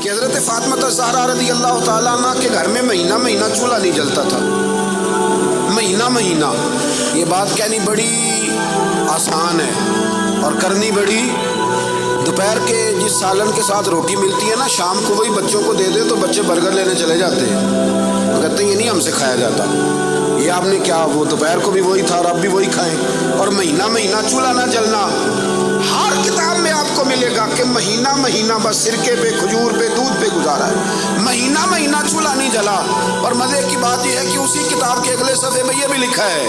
کہ حضرت فاطمہ زہرا رضی اللہ تعالیٰ عنہ کے گھر میں مہینہ مہینہ چولہا نہیں جلتا تھا، مہینہ مہینہ۔ یہ بات کہنی بڑی آسان ہے اور کرنی بڑی، دوپہر کے جس سالن کے ساتھ روٹی ملتی ہے نا، شام کو وہی بچوں کو دے دے تو بچے برگر لینے چلے جاتے ہیں، وہ کہتے ہیں یہ نہیں ہم سے کھایا جاتا، یہ آپ نے کیا، وہ دوپہر کو بھی وہی تھا اور اب بھی وہی کھائیں۔ اور مہینہ مہینہ چولہا نہ جلنا، ہر کتاب میں آپ کو ملے گا کہ مہینہ مہینہ بس سرکے پہ، کھجور پہ، دودھ پہ گزارا ہے، مہینہ مہینہ چولہا نہیں جلا۔ اور مزے کی بات یہ ہے کہ اسی کتاب کے اگلے صفحے میں یہ بھی لکھا ہے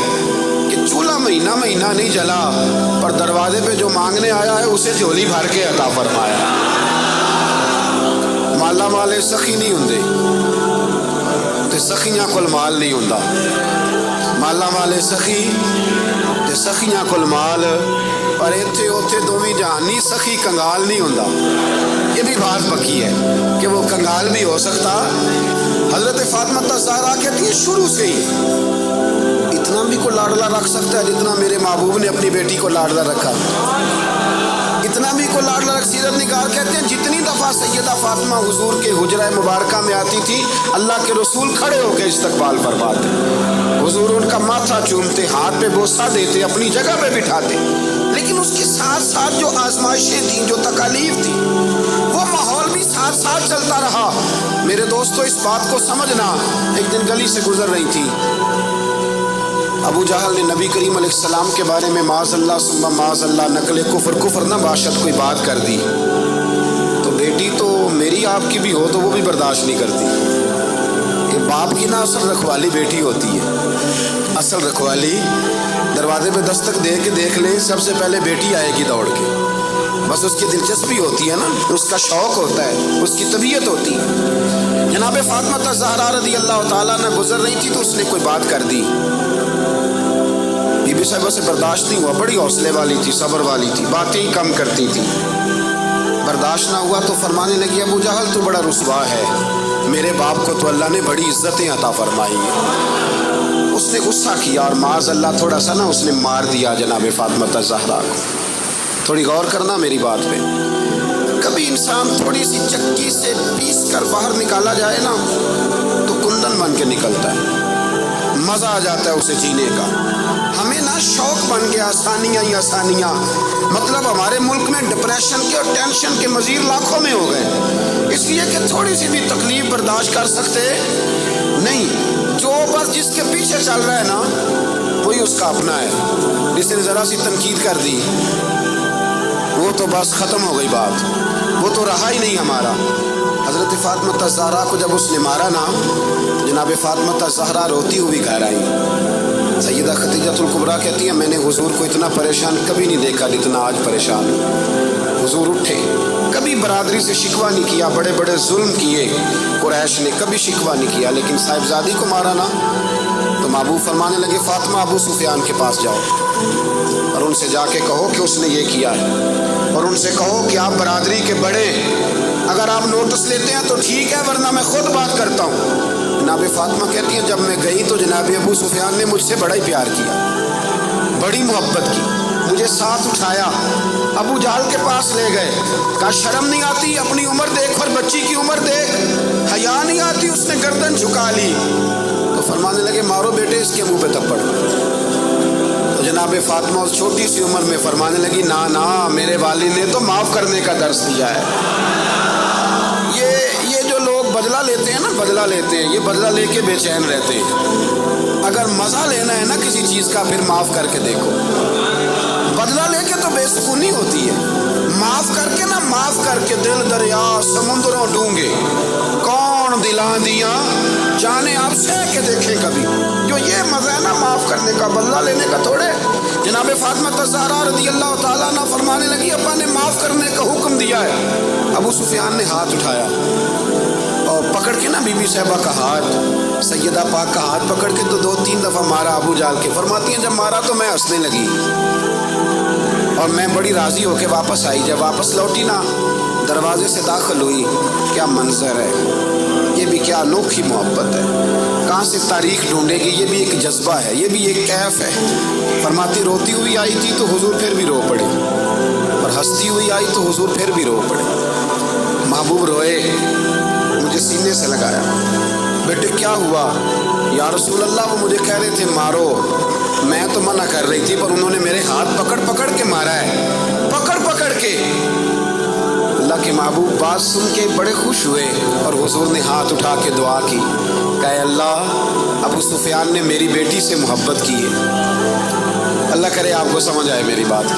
کہ چولہا مہینہ مہینہ نہیں جلا، پر دروازے پہ جو مانگنے آیا ہے اسے جھولی بھر کے عطا فرمایا۔ مالا مالے سخی نہیں ہوندے تے سخیاں کول مال نہیں ہوندا، مالا مالے سخی تے سخیاں کول مال، پر ایتھے اوتھے دوویں جہانی سخی کنگال نہیں ہوندا۔ یہ بھی بات پکی ہے کہ وہ کنگال بھی ہو سکتا۔ حضرت فاطمہ زہرا کہتی ہے شروع سے ہی اتنا بھی کو لاڈلا رکھ سکتا ہے جتنا میرے محبوب نے اپنی بیٹی کو لاڈلا رکھا، اتنا بھی کو لاڈلا رکھ۔ سیرت نگار کہتے ہیں جتنی دفعہ سیدہ فاطمہ حضور کے حجرہ مبارکہ میں آتی تھی، اللہ کے رسول کھڑے ہو کے استقبال فرماتے، حضور ان کا ماتھا چومتے، ہاتھ پہ بوسہ دیتے، اپنی جگہ پہ بٹھاتے۔ لیکن اس کے ساتھ ساتھ جو آزمائشیں تھیں، جو تکالیف تھی، وہ ماحول بھی ساتھ ساتھ چلتا رہا۔ میرے دوستو اس بات کو سمجھنا، ایک دن گلی سے گزر رہی تھی، ابو جہل نے نبی کریم علیہ السلام کے بارے میں معاذ اللہ ثم معاذ اللہ نقل کفر نہ باشد کوئی بات کر دی، تو بیٹی تو میری آپ کی بھی ہو تو وہ بھی برداشت نہیں کرتی کہ باپ کی نہ اصل رکھوالی بیٹی ہوتی ہے۔ اصل رکھوالی دروازے پہ دستک دے کے دیکھ لے، سب سے پہلے بیٹی آئے گی دوڑ کے، بس اس کی دلچسپی ہوتی ہے نا، اس کا شوق ہوتا ہے، اس کی طبیعت ہوتی ہے۔ جناب فاطمہ زہرا رضی اللہ تعالیٰ نے گزر رہی تھی تو اس نے کوئی بات کر دی، بی بی صاحبہ سے برداشت نہیں ہوا، بڑی حوصلے والی تھی، صبر والی تھی، باتیں ہی کم کرتی تھی، برداشت نہ ہوا تو فرمانے لگی ابو جہل تو بڑا رسوا ہے، میرے باپ کو تو اللہ نے بڑی عزتیں عطا فرمائی ہیں۔ اس نے غصہ کیا اور معاذ اللہ تھوڑا سا نا اس نے مار دیا جناب فاطمہ زہرا کو۔ تھوڑی غور کرنا میری بات پہ، کبھی انسان تھوڑی سی چکی سے پیس کر باہر نکالا جائے نا تو کندن بن کے نکلتا ہے، مزہ آ جاتا ہے اسے جینے کا۔ ہمیں نا شوق بن گیا آسانیاں ہی آسانیاں، مطلب ہمارے ملک میں ڈپریشن کے اور ٹینشن کے مزید لاکھوں میں ہو گئے، اس لیے کہ تھوڑی سی بھی تکلیف برداشت کر سکتے نہیں۔ جو بس جس کے پیچھے چل رہا ہے نا وہی اس کا اپنا ہے، جس نے ذرا سی تنقید کر دی وہ تو بس ختم ہو گئی بات، وہ تو رہا ہی نہیں ہمارا۔ حضرت فاطمہ زہرا کو جب اس نے مارا نا، جناب فاطمہ زہرا روتی ہوئی گھر آئی۔ سیدہ خدیجہ الکبریٰ کہتی ہیں میں نے حضور کو اتنا پریشان کبھی نہیں دیکھا جتنا آج پریشان ہوں۔ حضور اٹھے، کبھی برادری سے شکوہ نہیں کیا، بڑے بڑے ظلم کیے قریش نے، کبھی شکوہ نہیں کیا، لیکن صاحبزادی کو مارا نا تو محبوب فرمانے لگے فاطمہ ابو سفیان کے پاس جاؤ اور ان سے جا کے کہو کہ اس نے یہ کیا ہے، اور ان سے کہو کہ آپ برادری کے بڑے، اگر آپ نوٹس لیتے ہیں تو ٹھیک ہے ورنہ میں خود بات کرتا ہوں۔ جناب فاطمہ کہتی ہیں جب میں گئی تو جناب ابو سفیان نے مجھ سے بڑا ہی پیار کیا، بڑی محبت کی، مجھے ساتھ اٹھایا، ابو جہل کے پاس لے گئے، کہا شرم نہیں آتی، اپنی عمر دیکھ اور بچی کی عمر دیکھ، حیا نہیں آتی، اس نے گردن جھکا لی۔ تو فرمانے لگے مارو بیٹے اس کے منہ پہ تھپڑ۔ تو جناب فاطمہ اس چھوٹی سی عمر میں فرمانے لگی نا میرے والد نے تو معاف کرنے کا درس دیا ہے۔ یہ جو لوگ بدلہ لیتے ہیں نا، بدلہ لیتے ہیں، یہ بدلہ لے کے بے چین رہتے ہیں۔ اگر مزہ لینا ہے نا کسی چیز کا پھر معاف کر کے دیکھو، بدلہ لے کے تو بے سکونی ہوتی ہے، معاف کر کے نا، معاف کر کے دل دریا سمندروں ڈونگے، کون دلاں دیاں جانے آپ سہ کے دیکھیں کبھی۔ جو یہ مزہ ہے نا معاف کرنے کا، بدلہ لینے کا تھوڑے۔ جناب فاطمہ زہرا رضی اللہ تعالیٰ عنہ فرمانے لگی ابا نے معاف کرنے کا حکم دیا ہے۔ ابو سفیان نے ہاتھ اٹھایا اور پکڑ کے نا بی بی صاحبہ کا ہاتھ، سیدہ پاک کا ہاتھ پکڑ کے تو 2-3 دفعہ مارا ابو جہل کے۔ فرماتی ہیں جب مارا تو میں ہنسنے لگی اور میں بڑی راضی ہو کے واپس آئی۔ جب واپس لوٹی نا دروازے سے داخل ہوئی، کیا منظر ہے، یہ بھی کیا انوکھی محبت ہے، کہاں سے تاریخ ڈھونڈے گی، یہ بھی ایک جذبہ ہے، یہ بھی ایک کیف ہے۔ فرماتی روتی ہوئی آئی تھی تو حضور پھر بھی رو پڑے، اور ہنستی ہوئی آئی تو حضور پھر بھی رو پڑے۔ محبوب روئے آیا، بیٹے کیا ہوا؟ یا رسول اللہ وہ مجھے کہہ رہے تھے مارو، میں تو منع کر رہی تھی پر انہوں نے میرے ہاتھ پکڑ پکڑ کے مارا ہے، پکڑ پکڑ کے۔ اللہ کے محبوب بات سن کے بڑے خوش ہوئے اور حضور نے ہاتھ اٹھا کے دعا کی، کہ اللہ ابو سفیان نے میری بیٹی سے محبت کی ہے۔ اللہ کرے آپ کو سمجھ آئے میری بات،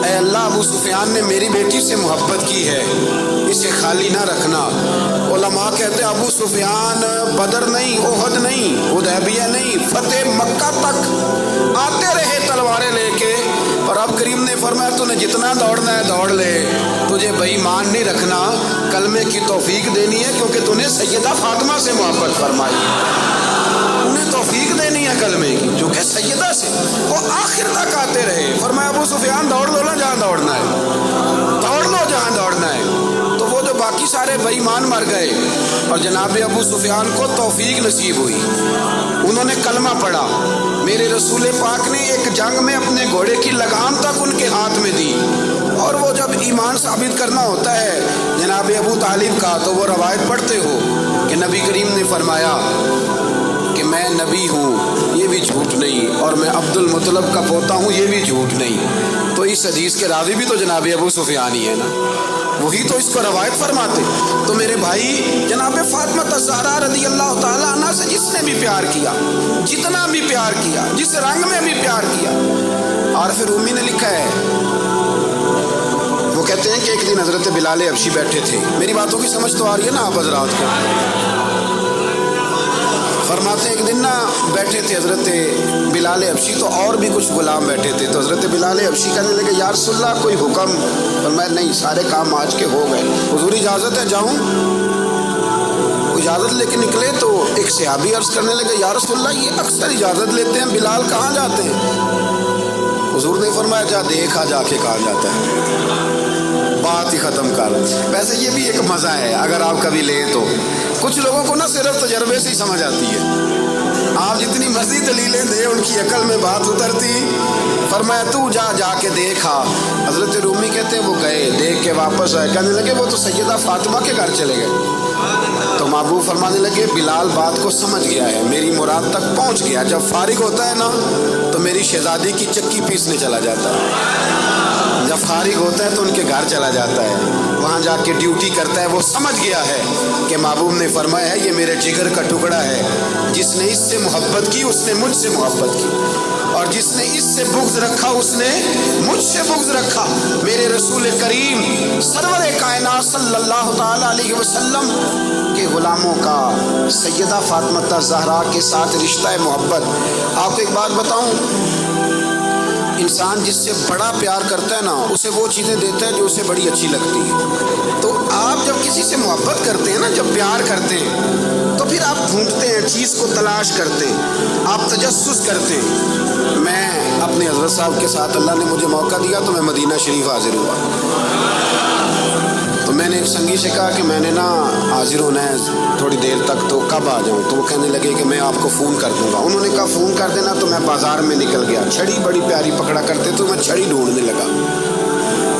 اے اللہ ابو سفیان نے میری بیٹی سے محبت کی ہے، اسے خالی نہ رکھنا۔ علماء کہتے ہیں ابو سفیان بدر نہیں، احد نہیں، حدیبیہ نہیں، فتح مکہ تک آتے رہے تلواریں لے کے، اور اب کریم نے فرمایا تو نے جتنا دوڑنا ہے دوڑ لے، تجھے بے ایمان نہیں رکھنا، کلمے کی توفیق دینی ہے، کیونکہ تو نے سیدہ فاطمہ سے محبت فرمائی، انہیں توفیق دینی ہے کلمے کی، جو کہ سیدہ سے۔ وہ آخر تک آتے رہے، فرمایا ابو سفیان دوڑ لو نا جہاں دوڑنا ہے، دوڑ لو جہاں دوڑنا ہے۔ تو وہ جو باقی سارے بے ایمان مر گئے، اور جناب ابو سفیان کو توفیق نصیب ہوئی، انہوں نے کلمہ پڑھا، میرے رسول پاک نے ایک جنگ میں اپنے گھوڑے کی لگام تک ان کے ہاتھ میں دی، اور وہ جب ایمان ثابت کرنا ہوتا ہے جناب ابو طالب کا، تو وہ روایت پڑھتے ہو کہ نبی کریم نے فرمایا کہ میں نبی ہوں، یہ بھی جھوٹ نہیں، اور میں عبد المطلب کا پوتا ہوں، یہ بھی جھوٹ نہیں۔ تو اس حدیث کے راوی بھی تو جناب ابو سفیان ہی ہے نا، وہی تو اس کو روایت فرماتے۔ تو میرے بھائی جناب فاطمہ الزہرا رضی اللہ تعالیٰ عنہ سے جس نے بھی پیار کیا، جتنا بھی پیار کیا، جس رنگ میں بھی پیار کیا، اور پھر رومی نے لکھا ہے، وہ کہتے ہیں کہ ایک دن حضرت بلال حبشی بیٹھے تھے، میری باتوں کی سمجھ تو آ رہی ہے نا آپ حضرات کو؟ فرماتے ایک دن نا بیٹھے تھے حضرت بلال حبشی، تو اور بھی کچھ غلام بیٹھے تھے، تو حضرت بلال حبشی کہنے لگے یا رسول اللہ کوئی حکم؟ فرمایا نہیں، سارے کام آج کے ہو گئے، حضور اجازت ہے جاؤں؟ اجازت لے کے نکلے تو ایک صحابی عرض کرنے لگے یا رسول اللہ یہ اکثر اجازت لیتے ہیں، بلال کہاں جاتے ہیں؟ حضور نے فرمایا جا دیکھا جا کے کہاں جاتا ہے، بات ہی ختم کر۔ ویسے یہ بھی ایک مزہ ہے اگر آپ کبھی لیں تو، کچھ لوگوں کو نا صرف تجربے سے ہی سمجھ آتی ہے، آپ جتنی مرضی دلیلیں دیں ان کی عقل میں بات اترتی۔ فرمایا تو جا جا کے دیکھا۔ حضرت رومی کہتے ہیں وہ گئے، دیکھ کے واپس آئے، کہنے لگے وہ تو سیدہ فاطمہ کے گھر چلے گئے۔ تو محبوب فرمانے لگے بلال بات کو سمجھ گیا ہے، میری مراد تک پہنچ گیا، جب فارغ ہوتا ہے نا تو میری شہزادی کی چکی پیسنے چلا جاتا ہے، جب فارغ ہوتا ہے تو ان کے گھر چلا جاتا ہے، وہاں جا کے ڈیوٹی کرتا ہے۔ وہ سمجھ گیا ہے کہ محبوب نے فرمایا ہے یہ میرے جگر کا ٹکڑا ہے، جس نے اس سے محبت کی اس نے مجھ سے محبت کی، اور جس نے اس سے بغض رکھا اس نے مجھ سے بغض رکھا۔ میرے رسول کریم سرور کائنات صلی اللہ تعالی علیہ وسلم کے غلاموں کا سیدہ فاطمہ الزہرا کے ساتھ رشتہ محبت۔ آپ کو ایک بات بتاؤں، انسان جس سے بڑا پیار کرتا ہے نا اسے وہ چیزیں دیتا ہے جو اسے بڑی اچھی لگتی ہے۔ تو آپ جب کسی سے محبت کرتے ہیں نا، جب پیار کرتے ہیں تو پھر آپ ڈھونڈتے ہیں، چیز کو تلاش کرتے ہیں، آپ تجسس کرتے ہیں۔ میں اپنے حضرت صاحب کے ساتھ اللہ نے مجھے موقع دیا تو میں مدینہ شریف حاضر ہوا، تو میں نے ایک سنگی سے کہا کہ میں نے نا حاضر ہونا ہے تھوڑی دیر تک، تو کب آ جاؤں؟ تو وہ کہنے لگے کہ میں آپ کو فون کر دوں گا۔ انہوں نے کہا فون کر دینا، تو میں بازار میں نکل گیا، چھڑی بڑی پیاری پکڑا کرتے تو میں چھڑی ڈھونڈنے لگا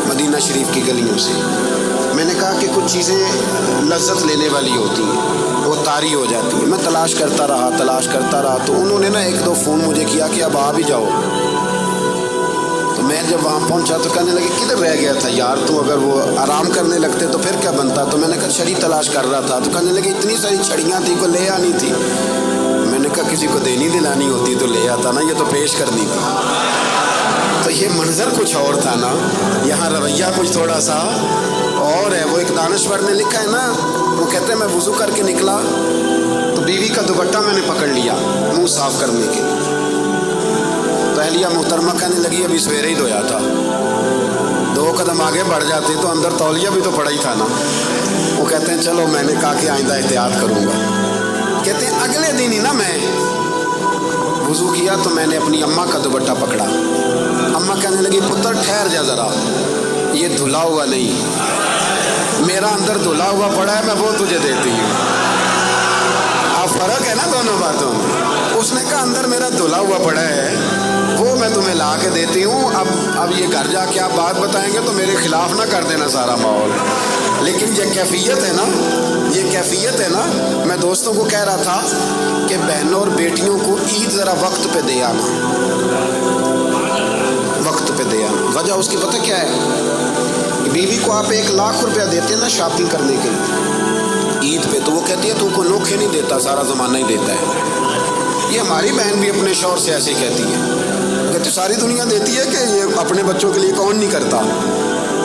مدینہ شریف کی گلیوں سے۔ میں نے کہا کہ کچھ چیزیں لذت لینے والی ہوتی ہیں، وہ طاری ہو جاتی ہیں، میں تلاش کرتا رہا، تو انہوں نے نا ایک دو فون مجھے کیا کہ اب آ بھی جاؤ۔ تو میں جب وہاں پہنچا تو کہنے لگے کدھر رہ گیا تھا یار تو، اگر وہ آرام کرنے لگتے تو پھر کیا بنتا؟ تو میں نے کہا چھڑی تلاش کر رہا تھا۔ تو کہنے لگے اتنی ساری چھڑیاں تھیں، کوئی لے آنی تھی۔ میں نے کہا کسی کو دینی دلانی ہوتی تو لے آتا نا، یہ تو پیش کرنی تھی۔ تو یہ منظر کچھ اور تھا نا، یہاں رویہ کچھ تھوڑا سا اور ہے۔ وہ ایک دانشور نے لکھا ہے نا، وہ کہتے ہیں میں وضو کر کے نکلا تو بیوی کا دوپٹہ میں نے پکڑ لیا منہ صاف کرنے کے لیے، تو اہلیہ محترمہ کہنے لگی ابھی سویرے ہی دھویا تھا۔ 2 قدم آگے بڑھ جاتے تو اندر تولیہ بھی تو پڑا ہی تھا نا۔ وہ کہتے ہیں چلو میں نے کہا کہ آئندہ احتیاط کروں گا۔ کہتے ہیں اگلے دن ہی نا میں وضو کیا تو میں نے اپنی اماں کا دوپٹہ پکڑا، اماں کہنے لگی پتر ٹھہر جا ذرا، یہ دھلا ہوا نہیں، میرا اندر دھلا ہوا پڑا ہے، میں وہ تجھے دیتی ہوں۔ اب فرق ہے نا دونوں باتوں میں۔ اس نے کہا اندر میرا دھلا ہوا پڑا ہے، وہ میں تمہیں لا کے دیتی ہوں، اب یہ گھر جا کے آپ بات بتائیں گے تو میرے خلاف نہ کر دینا سارا ماحول۔ لیکن یہ کیفیت ہے نا، یہ کیفیت ہے نا، میں دوستوں کو کہہ رہا تھا کہ بہنوں اور بیٹیوں کو عید ذرا وقت پہ دے آنا، وقت پہ دے آنا۔ وجہ اس کی پتہ کیا ہے؟ بیوی کو آپ 1,00,000 روپیہ دیتے ہیں نا شاپنگ کرنے کے لیے عید پہ، تو وہ کہتی ہے تو کو نوکھے نہیں دیتا، سارا زمانہ ہی دیتا ہے۔ یہ ہماری بہن بھی اپنے شوہر سے ایسے کہتی ہے، کہتی ساری دنیا دیتی ہے کہ یہ اپنے بچوں کے لیے کون نہیں کرتا۔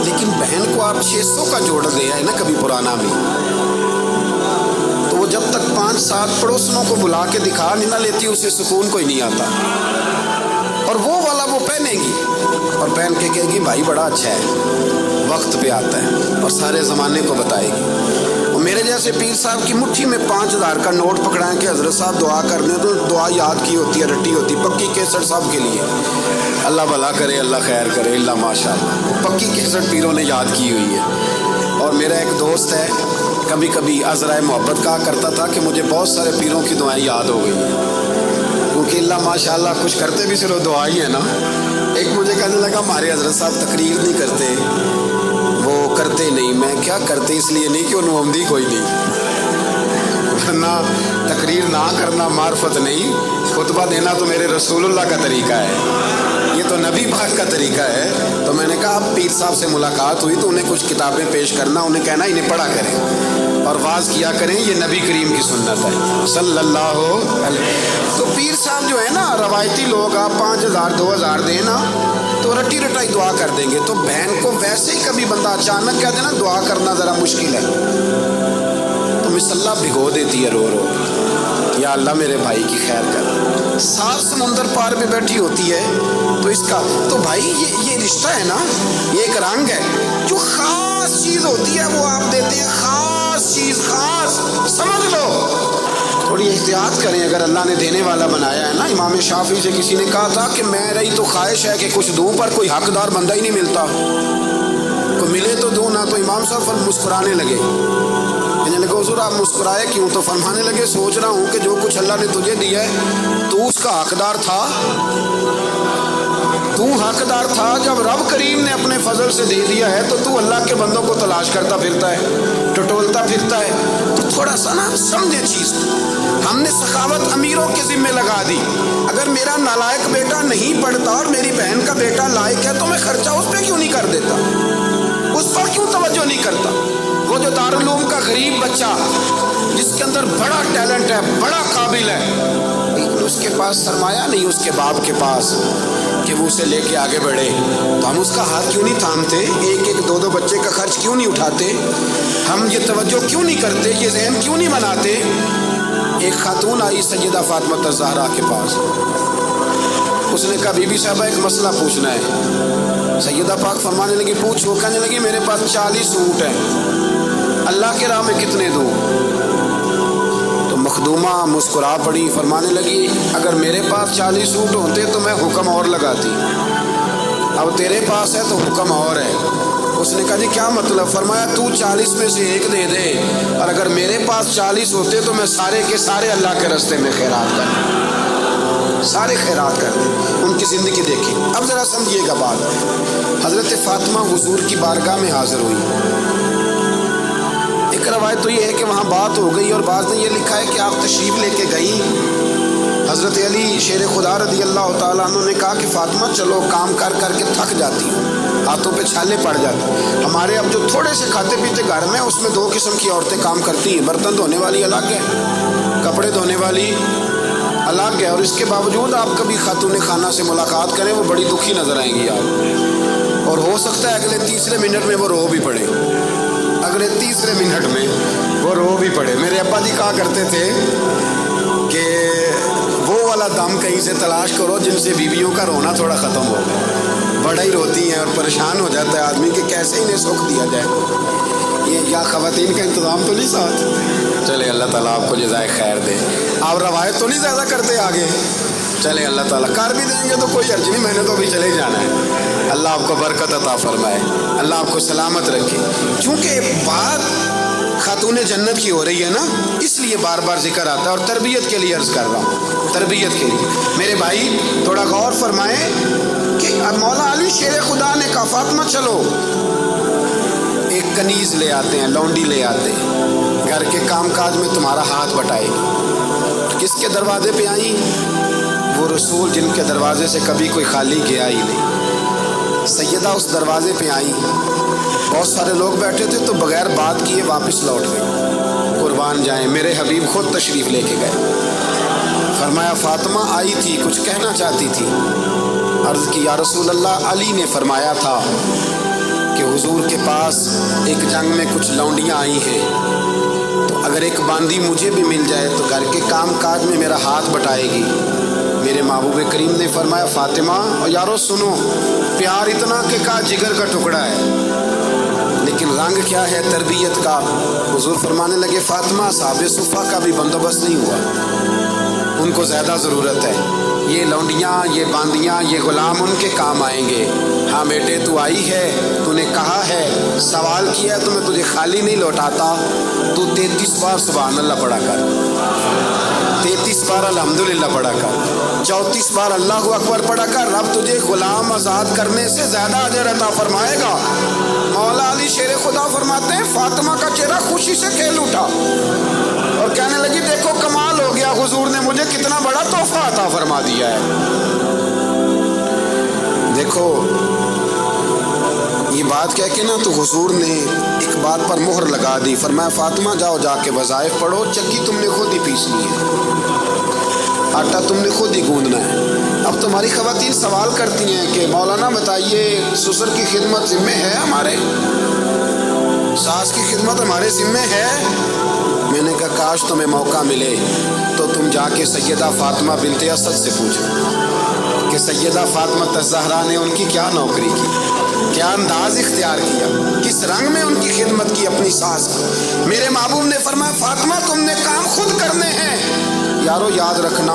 لیکن بہن کو آپ 600 کا جوڑ دے آئے نا کبھی پرانا بھی، تو وہ جب تک 5-7 پڑوسنوں کو بلا کے دکھا نہیں نہ لیتی، اسے سکون کوئی نہیں آتا۔ اور وہ والا وہ پہنے گی اور پہن کے کہے گی بھائی بڑا اچھا ہے، وقت پہ آتا ہے، اور سارے زمانے کو بتائے گی۔ اور میرے جیسے پیر صاحب کی مٹھی میں 5,000 کا نوٹ پکڑائیں کہ حضرت صاحب دعا کر دیں، تو دعا یاد کی ہوتی ہے، رٹی ہوتی، پکی کیسٹ صاحب کے لیے، اللہ بھلا کرے، اللہ خیر کرے، اللہ ماشاء اللہ، پکی کیسٹ پیروں نے یاد کی ہوئی ہے۔ اور میرا ایک دوست ہے، کبھی کبھی عذرائے محبت کہا کرتا تھا کہ مجھے بہت سارے پیروں کی دعائیں یاد ہو گئی ہیں، کیونکہ اللہ ماشاء اللہ کچھ کرتے بھی صرف دعا ہی ہے نا۔ ایک مجھے کہنے لگا ہمارے حضرت صاحب تقریر نہیں کرتے، وہ کرتے نہیں۔ میں کیا کرتے؟ اس لیے نہیں کہ انہوں عمدی کوئی نہیں، ورنہ تقریر نہ کرنا معرفت نہیں، خطبہ دینا تو میرے رسول اللہ کا طریقہ ہے، یہ تو نبی پاک کا طریقہ ہے۔ تو میں نے کہا اب پیر صاحب سے ملاقات ہوئی تو انہیں کچھ کتابیں پیش کرنا، انہیں کہنا انہیں پڑھا کریں اور واز کیا کریں، یہ نبی کریم کی سنت ہے صلی اللہ علیہ۔ تو پیر صاحب جو ہے نا روایتی لوگ، آپ 5,000 2,000 دیں نا تو رٹی رٹائی دعا کر دیں گے۔ تو بہن کو ویسے ہی کبھی بندہ اچانک کہہ دے نا دعا کرنا ذرا مشکل ہے، تو مسلح بھگو دیتی ہے رو رو، یا اللہ میرے بھائی کی خیر کر۔ 7 سمندر پار میں بیٹھی ہوتی ہے تو اس کا تو بھائی یہ رشتہ ہے نا، یہ ایک رنگ ہے، جو خاص چیز ہوتی ہے وہ آپ دیتے ہیں، خاص چیز، خاص سمجھ لو۔ تھوڑی احتیاط کریں، اگر اللہ نے دینے والا بنایا ہے نا۔ امام شافعی سے کسی نے کہا تھا کہ میری تو خواہش ہے کہ کچھ دوں، پر کوئی حقدار بندہ ہی نہیں ملتا، کوئی ملے تو دوں نہ۔ تو امام صاحب مسکرانے لگے، میں نے کہا حضور آپ مسکرائے کیوں؟ تو فرمانے لگے سوچ رہا ہوں کہ جو کچھ اللہ نے تجھے دیا ہے تو اس کا حقدار تھا، تو حقدار تھا۔ جب رب کریم نے اپنے فضل سے دے دیا ہے تو اللہ کے بندوں کو تلاش کرتا پھرتا ہے، ٹٹولتا پھرتا ہے۔ تو تھوڑا سا نا سمجھے چیز کو۔ ہم نے سخاوت امیروں کے ذمے لگا دی، اگر میرا نالائق بیٹا نہیں پڑھتا اور میری بہن کا بیٹا لائق ہے تو میں خرچہ اس پہ کیوں نہیں کر دیتا، اس پر کیوں توجہ نہیں کرتا؟ وہ جو دارالعلوم کا غریب بچہ جس کے اندر بڑا ٹیلنٹ ہے، بڑا قابل ہے، لیکن اس کے پاس سرمایہ نہیں اس کے باپ کے پاس کہ وہ اسے لے کے آگے بڑھے، تو ہم اس کا ہاتھ کیوں نہیں تھامتے؟ 1-1 2-2 بچے کا خرچ کیوں نہیں اٹھاتے؟ ہم یہ توجہ کیوں نہیں کرتے؟ یہ ذہن کیوں نہیں بناتے؟ ایک خاتون آئی سیدہ فاطمہ الزہرا کے پاس، اس نے کہا بی بی صاحبہ ایک مسئلہ پوچھنا ہے۔ سیدہ پاک فرمانے لگی پوچھو۔ کہنے لگی میرے پاس 40 اونٹ ہیں، اللہ کے راہ میں کتنے دوں؟ تو مخدومہ مسکرا پڑی، فرمانے لگی اگر میرے پاس 40 اونٹ ہوتے تو میں حکم اور لگاتی، اب تیرے پاس ہے تو حکم اور ہے۔ اس نے کہا جی کیا مطلب؟ فرمایا تو 40 میں سے 1 دے دے، اور اگر میرے پاس 40 ہوتے تو میں سارے کے سارے اللہ کے راستے میں خیرات کر دیں، سارے خیرات کر دیں۔ ان کی زندگی دیکھیں۔ اب ذرا سمجھیے گا بات۔ حضرت فاطمہ حضور کی بارگاہ میں حاضر ہوئی۔ ایک روایت تو یہ ہے کہ وہاں بات ہو گئی، اور بعض نے یہ لکھا ہے کہ آپ تشریف لے کے گئیں۔ حضرت علی شیر خدا رضی اللہ تعالیٰ عنہ نے کہا کہ فاطمہ چلو، کام کر کر کے تھک جاتی ہوں، ہاتھوں پہ چھالے پڑ جاتے۔ ہمارے اب جو تھوڑے سے کھاتے پیتے گھر میں، اس میں 2 قسم کی عورتیں کام کرتی ہیں، برتن دھونے والی الگ ہے، کپڑے دھونے والی الگ ہے، اور اس کے باوجود آپ کبھی خاتون خانہ سے ملاقات کریں وہ بڑی دکھی نظر آئیں گی آپ، اور ہو سکتا ہے اگلے 3 منٹ میں وہ رو بھی پڑے، اگلے 3 منٹ میں وہ رو بھی پڑے۔ میرے ابا جی کہا کرتے تھے کہ وہ والا دم کہیں سے تلاش کرو جن سے بیویوں کا رونا تھوڑا ختم ہو، بڑا ہی روتی ہیں اور پریشان ہو جاتا ہے آدمی کہ کیسے انہیں سکھ دیا جائے۔ یہ یا خواتین کا انتظام تو نہیں ساتھ؟ چلے اللہ تعالیٰ آپ کو جزائے خیر دے۔ آپ روایت تو نہیں زیادہ کرتے آگے؟ چلے اللہ تعالیٰ کر بھی دیں گے تو کوئی حرج نہیں، میں نے تو ابھی چلے جانا ہے۔ اللہ آپ کو برکت عطا فرمائے، اللہ آپ کو سلامت رکھے۔ چونکہ بات خاتون جنت کی ہو رہی ہے نا، اس لیے بار بار ذکر آتا ہے، اور تربیت کے لیے عرض کر رہا ہوں، تربیت کے لیے۔ میرے بھائی تھوڑا غور فرمائیں کہ مولا علی شیر خدا نے کہا فاطمہ چلو، ایک کنیز لے آتے ہیں، لونڈی لے آتے ہیں، گھر کے کام کاج میں تمہارا ہاتھ بٹائے گی۔ کس کے دروازے پہ آئیں؟ وہ رسول جن کے دروازے سے کبھی کوئی خالی گیا ہی نہیں۔ سیدہ اس دروازے پہ آئیں، بہت سارے لوگ بیٹھے تھے تو بغیر بات کیے واپس لوٹ گئے۔ قربان جائیں، میرے حبیب خود تشریف لے کے گئے۔ فرمایا فاطمہ آئی تھی، کچھ کہنا چاہتی تھی۔ عرض کی یا رسول اللہ، علی نے فرمایا تھا کہ حضور کے پاس ایک جنگ میں کچھ لونڈیاں آئی ہیں، تو اگر ایک باندی مجھے بھی مل جائے تو گھر کے کام کاج میں میرا ہاتھ بٹائے گی۔ میرے محبوب کریم نے فرمایا فاطمہ، اور یارو سنو، پیار اتنا کہ کا جگر کا ٹکڑا ہے، لیکن رنگ کیا ہے تربیت کا۔ حضور فرمانے لگے فاطمہ، صحابہ صفہ کا بھی بندوبست نہیں ہوا، ان کو زیادہ ضرورت ہے، یہ لونڈیاں، یہ باندیاں، یہ غلام ان کے کام آئیں گے۔ ہاں بیٹے، تو آئی ہے، تو نے کہا ہے، سوال کیا ہے، تو میں تجھے خالی نہیں لوٹاتا۔ تو 33 بار سبحان اللہ پڑھا کر، 33 بار الحمدللہ پڑھا کر، 34 بار اللہ اکبر پڑھا کر، رب تجھے غلام آزاد کرنے سے زیادہ اجر عطا فرمائے گا۔ مولا علی شیر خدا فرماتے ہیں فاطمہ کا چہرہ خوشی سے کھل اٹھا اور کہنے لگی دیکھو کمال ہو گیا، حضور نے مجھے کتنا بڑا تحفہ عطا فرما دیا ہے۔ دیکھو یہ بات کہہ کے نا تو حضور نے ایک بات پر مہر لگا دی۔ فرمایا فاطمہ جاؤ، جا کے وظائف پڑھو، چکی تم نے خود ہی پیسنی ہے، آٹا تم نے خود ہی گوندنا ہے۔ اب تمہاری خواتین سوال کرتی ہیں کہ مولانا بتائیے، سسر کی خدمت ذمہ ہے ہمارے، ساس کی خدمت ہمارے ذمہ ہے؟ میں نے کہا کاش تمہیں موقع ملے تو تم جا کے سیدہ فاطمہ بنت اسد سے پوچھو کہ سیدہ فاطمہ الزہرا نے ان کی کیا نوکری کی، کیا انداز اختیار کیا، کس رنگ میں ان کی خدمت کی اپنی ساس کی۔ میرے محبوب نے فرمایا فاطمہ تم نے کام خود کرنے ہیں۔ یارو یاد رکھنا،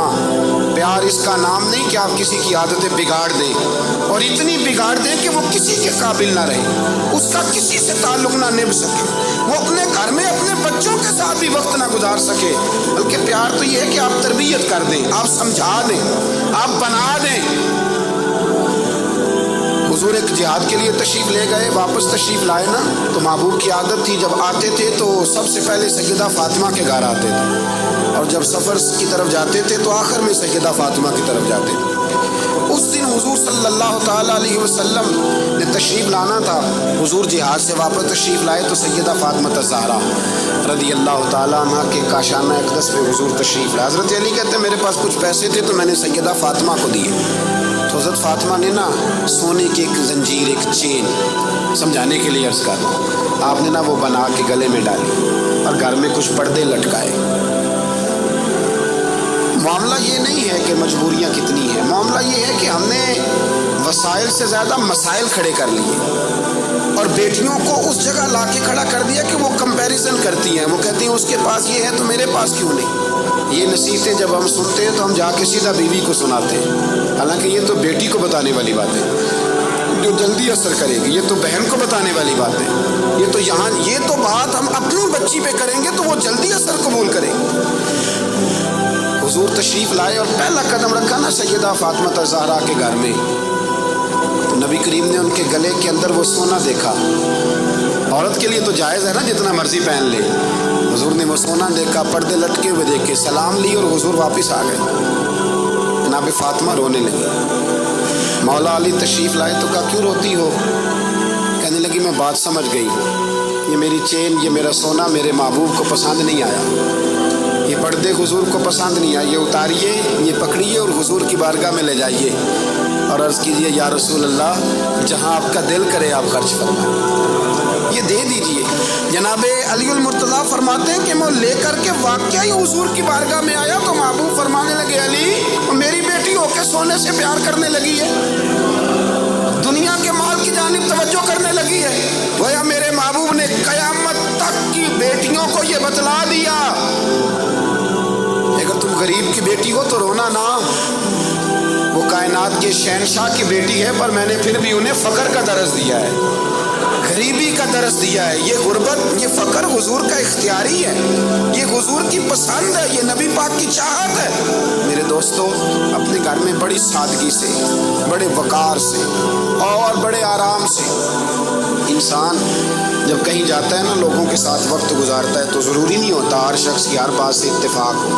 پیار اس کا نام نہیں کہ آپ کسی کی عادتیں بگاڑ دیں، اور اتنی بگاڑ دیں کہ وہ کسی کے قابل نہ رہے، اس کا کسی سے تعلق نہ نبھ سکے، وہ اپنے گھر میں اپنے بچوں کے ساتھ بھی وقت نہ گزار سکے۔ بلکہ پیار تو یہ ہے کہ آپ تربیت کر دیں، آپ سمجھا دیں، آپ بنا دیں۔ حضور ایک جہاد کے لیے تشریف لے گئے، واپس تشریف لائے نا تو محبوب کی عادت تھی جب آتے تھے تو سب سے پہلے سیدہ فاطمہ کے گھر آتے تھے، اور جب سفر کی طرف جاتے تھے تو آخر میں سیدہ فاطمہ کی طرف جاتے تھے۔ اس دن حضور صلی اللہ تعالیٰ علیہ وسلم نے تشریف لانا تھا، حضور جہاد سے واپس تشریف لائے تو سیدہ فاطمہ الزہرا رضی اللہ تعالیٰ عنہ کے کاشانہ اقدس پہ حضور تشریف لائے۔ حضرت علی کہتے ہیں میرے پاس کچھ پیسے تھے تو میں نے سیدہ فاطمہ کو دیے، تو حضرت فاطمہ نے نا سونے کی ایک زنجیر، ایک چین، سمجھانے کے لیے عرض کر رہا ہوں، آپ نے نا وہ بنا کے گلے میں ڈالی اور گھر میں کچھ پردے لٹکائے۔ معاملہ یہ نہیں ہے کہ مجبوریاں کتنی ہیں، معاملہ یہ ہے کہ ہم نے وسائل سے زیادہ مسائل کھڑے کر لیے اور بیٹیوں کو اس جگہ لا کے کھڑا کر دیا کہ وہ کمپیریزن کرتی ہیں، وہ کہتی ہیں اس کے پاس یہ ہے تو میرے پاس کیوں نہیں۔ یہ نصیحتیں جب ہم سنتے ہیں تو ہم جا کے سیدھا بیوی کو سناتے ہیں، حالانکہ یہ تو بیٹی کو بتانے والی بات ہے جو جلدی اثر کرے گی، یہ تو بہن کو بتانے والی بات ہے، یہ تو یہاں یہ تو بات ہم اپنی بچی پہ کریں گے تو وہ جلدی اثر قبول کرے گی۔ حضور تشریف لائے اور پہلا قدم رکھا نا سیدہ فاطمہ الزہرا کے گھر میں، تو نبی کریم نے ان کے گلے کے اندر وہ سونا دیکھا۔ عورت کے لیے تو جائز ہے نا جتنا مرضی پہن لے، حضور نے وہ سونا دیکھا، پردے لٹکے ہوئے دیکھے، سلام لی اور حضور واپس آ گئے۔ جناب فاطمہ رونے لگی، مولا علی تشریف لائے تو کہا کیوں روتی ہو؟ کہنے لگی میں بات سمجھ گئی ہوں، یہ میری چین، یہ میرا سونا میرے محبوب کو پسند نہیں آیا، یہ پردے حضور کو پسند نہیں آئے، یہ اتاریے، یہ پکڑیے اور حضور کی بارگاہ میں لے جائیے اور عرض کیجیے یا رسول اللہ جہاں آپ کا دل کرے آپ خرچ فرمائیں، یہ دے دیجیے۔ جناب علی المرتضیٰ فرماتے ہیں کہ میں لے کر کے واقعی حضور کی بارگاہ میں آیا تو محبوب فرمانے لگے علی میری بیٹی ہو کے سونے سے پیار کرنے لگی ہے، دنیا کے مال کی جانب توجہ کرنے لگی ہے۔ گویا میرے محبوب نے قیامت تک کی بیٹیوں کو یہ بتلا دیا، اگر تم غریب کی بیٹی ہو تو رونا نہ، وہ کائنات کے شہنشاہ کی بیٹی ہے پر میں نے پھر بھی انہیں فقر کا درس دیا ہے۔ غریبی کا درس دیا ہے. یہ غربت، یہ فقر حضور کا اختیاری ہے، یہ حضور کی پسند ہے، یہ نبی پاک کی چاہت ہے. میرے دوستو، اپنے گھر میں بڑی سادگی سے، بڑے وقار سے اور بڑے آرام سے انسان جب کہیں جاتا ہے نا، لوگوں کے ساتھ وقت گزارتا ہے، تو ضروری نہیں ہوتا ہر شخص کی ہر بات سے اتفاق ہو.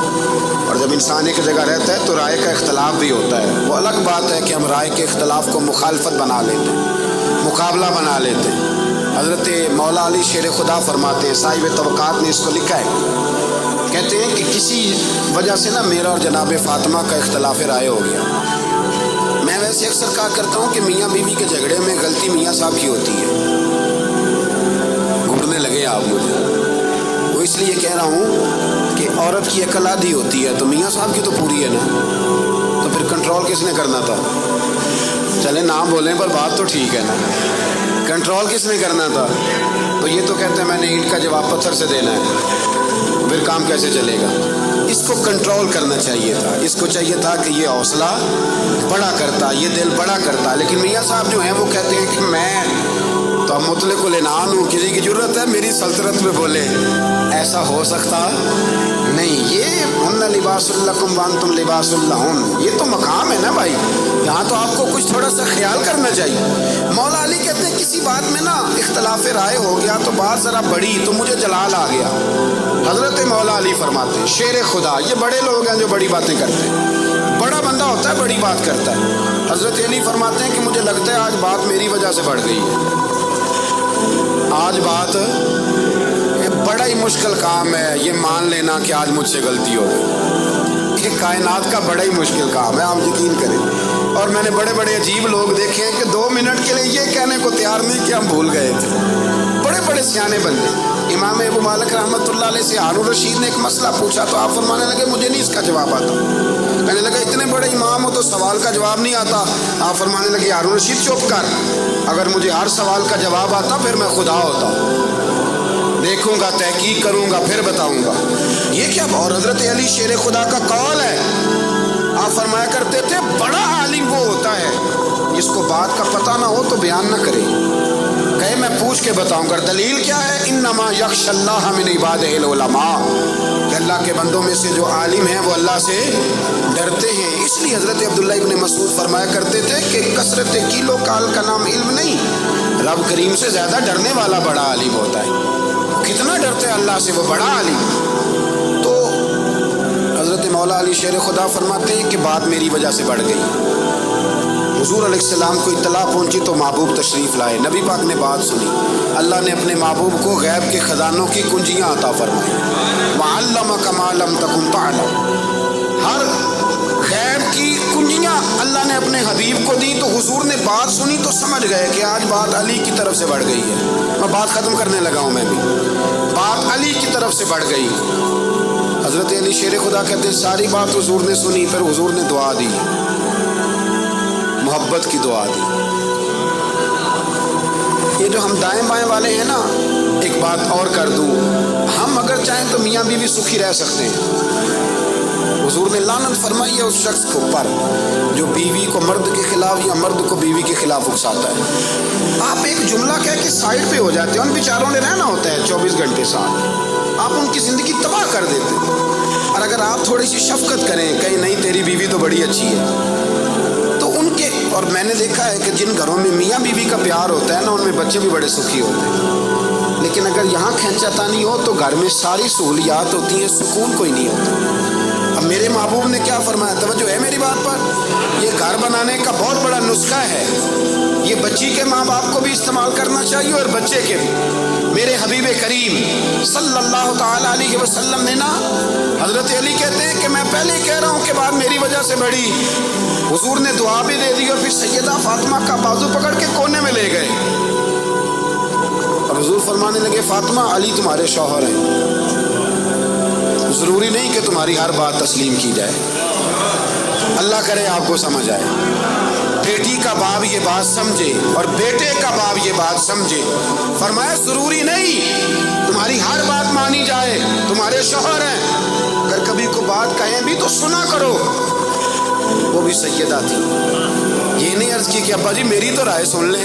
اور جب انسان ایک جگہ رہتا ہے تو رائے کا اختلاف بھی ہوتا ہے. وہ الگ بات ہے کہ ہم رائے کے اختلاف کو مخالفت بنا لیتے ہیں، مقابلہ بنا لیتے ہیں. حضرت مولا علی شیر خدا فرماتے ہیں، صاحب طبقات نے اس کو لکھا ہے، کہتے ہیں کہ کسی وجہ سے نا میرا اور جناب فاطمہ کا اختلاف رائے ہو گیا. میں ویسے اکثر کہا کرتا ہوں کہ میاں بیوی کے جھگڑے میں غلطی میاں صاحب کی ہوتی ہے. گھبرنے لگے آپ مجھے، وہ اس لیے کہہ رہا ہوں کہ عورت کی عقل آدھی ہوتی ہے تو میاں صاحب کی تو پوری ہے نا، تو پھر کنٹرول کس نے کرنا تھا؟ چلے نام بولیں پر بات تو ٹھیک ہے نا. کنٹرول کس نے کرنا تھا؟ تو یہ تو کہتے ہیں میں نے اینٹ کا جواب پتھر سے دینا ہے، پھر کام کیسے چلے گا؟ اس کو کنٹرول کرنا چاہیے تھا. اس کو چاہیے تھا کہ یہ حوصلہ بڑا کرتا، یہ دل بڑا کرتا. لیکن میاں صاحب جو ہیں وہ کہتے ہیں کہ میں تو اب مطلق العنان ہوں، کسی کی ضرورت ہے میری سلطنت میں بولے. ایسا ہو سکتا نہیں. یہ ہن لباس لکم وانتم لباس لہن، یہ تو مقام ہے نا بھائی، یہاں تو آپ کو کچھ تھوڑا سا خیال کرنا چاہیے. مولا علی کہتے ہیں کسی بات میں نا اختلاف رائے ہو گیا تو بات ذرا بڑی تو مجھے جلال آ گیا. حضرت مولا علی فرماتے ہیں، شیر خدا، یہ بڑے لوگ ہیں جو بڑی باتیں کرتے ہیں، بڑا بندہ ہوتا ہے بڑی بات کرتا ہے. حضرت علی فرماتے ہیں کہ مجھے لگتا ہے آج بات میری وجہ سے بڑھ گئی ہے. آج بات بڑا ہی مشکل کام ہے یہ مان لینا کہ آج مجھ سے غلطی ہو گئی. یہ کائنات کا بڑا ہی مشکل کام ہے، آپ یقین کریں. اور میں نے بڑے بڑے عجیب لوگ دیکھے ہیں کہ 2 منٹ کے لیے یہ کہنے کو تیار نہیں کہ ہم بھول گئے تھے. بڑے بڑے سیانے بندے. امام ابو مالک رحمۃ اللہ علیہ سے ہارون رشید نے ایک مسئلہ پوچھا تو آپ فرمانے لگے مجھے نہیں اس کا جواب آتا. کہنے لگا اتنے بڑے امام ہو تو سوال کا جواب نہیں آتا. آپ فرمانے لگے ہارون رشید چپ کر، اگر مجھے ہر سوال کا جواب آتا پھر میں خدا ہوتا. دیکھوں گا، تحقیق کروں گا، پھر بتاؤں گا. یہ کیا؟ اور حضرت علی شیر خدا کا قول ہے. آپ فرمایا کرتے تھے بڑا عالم وہ ہوتا ہے جس کو بات کا پتہ نہ ہو تو بیان نہ کرے، کہے میں پوچھ کے بتاؤں گا. دلیل کیا ہے؟ انما یخشی اللہ من عبادہ العلماء، کہ اللہ کے بندوں میں سے جو عالم ہیں وہ اللہ سے ڈرتے ہیں. اس لیے حضرت عبداللہ ابن مسعود فرمایا کرتے تھے کہ کثرت کیل و کال کا نام علم نہیں، رب کریم سے زیادہ ڈرنے والا بڑا عالم ہوتا ہے. کتنا ڈرتے ہیں اللہ سے، وہ بڑا عالم. تو حضرت مولا علی شیر خدا فرماتے ہیں کہ بات میری وجہ سے بڑھ گئی. حضور علیہ السلام کو اطلاع پہنچی تو محبوب تشریف لائے. نبی پاک نے بات سنی. اللہ نے اپنے محبوب کو غیب کے خزانوں کی کنجیاں عطا فرمائی. وَعَلَّمَكَ مَا لَمْ تَكُنْ تَعْلَمْ، ہر غیب کی کنجیاں اللہ نے اپنے حبیب کو دی. تو حضور نے بات سنی تو سمجھ گئے کہ آج بات علی کی طرف سے بڑھ گئی ہے. میں بات ختم کرنے لگا ہوں، میں بھی بات علی کی طرف سے بڑھ گئی. حضرت علی شیر خدا کہتے ہیں ساری بات حضور نے سنی، پھر حضور نے دعا دی، محبت کی دعا دی. یہ جو ہم دائیں بائیں والے ہیں نا، ایک بات اور کر دوں، ہم اگر چاہیں تو میاں بیوی سکھی رہ سکتے ہیں. حضور نے لعنت فرمائی ہے اس شخص کو پر جو بیوی کو مرد کے خلاف یا مرد کو بیوی کے خلاف اکساتا ہے. آپ ایک جملہ کہہ کے سائڈ پہ ہو جاتے ہیں، ان بیچاروں نے رہنا ہوتا ہے 24 گھنٹے ساتھ، آپ ان کی زندگی تباہ کر دیتے ہیں. اور اگر آپ تھوڑی سی شفقت کریں، کہیں نہیں تیری بیوی تو بڑی اچھی ہے، تو ان کے، اور میں نے دیکھا ہے کہ جن گھروں میں میاں بیوی کا پیار ہوتا ہے نا، ان میں بچے بھی بڑے سکھی ہوتے ہیں. لیکن اگر یہاں کھینچا تانی ہو تو گھر میں ساری سہولیات ہوتی ہیں، سکون کوئی نہیں ہوتا. اب میرے محبوب نے کیا فرمایا، توجہ ہے میری بات پر؟ یہ گھر بنانے کا بہت بڑا نسخہ ہے. یہ بچی کے ماں باپ کو بھی استعمال کرنا چاہیے اور بچے کے بھی. میرے حبیب کریم صلی اللہ تعالی علیہ وسلم نے نا، حضرت علی کہتے ہیں کہ میں پہلے ہی کہہ رہا ہوں کہ بات میری وجہ سے بڑھی. حضور نے دعا بھی دے دی اور پھر سیدہ فاطمہ کا بازو پکڑ کے کونے میں لے گئے اور حضور فرمانے لگے فاطمہ علی تمہارے شوہر ہیں، ضروری نہیں کہ تمہاری ہر بات تسلیم کی جائے. اللہ کرے آپ کو سمجھ آئے. بیٹی کا باپ یہ بات سمجھے اور بیٹے کا باپ یہ بات سمجھے. فرمایا ضروری نہیں تمہاری ہر بات مانی جائے، تمہارے شوہر ہیں، اگر کبھی کو بات کہیں بھی تو سنا کرو. وہ بھی سیدہ تھی. یہ نہیں عرض کی کہ ابا جی میری تو رائے سن لیں،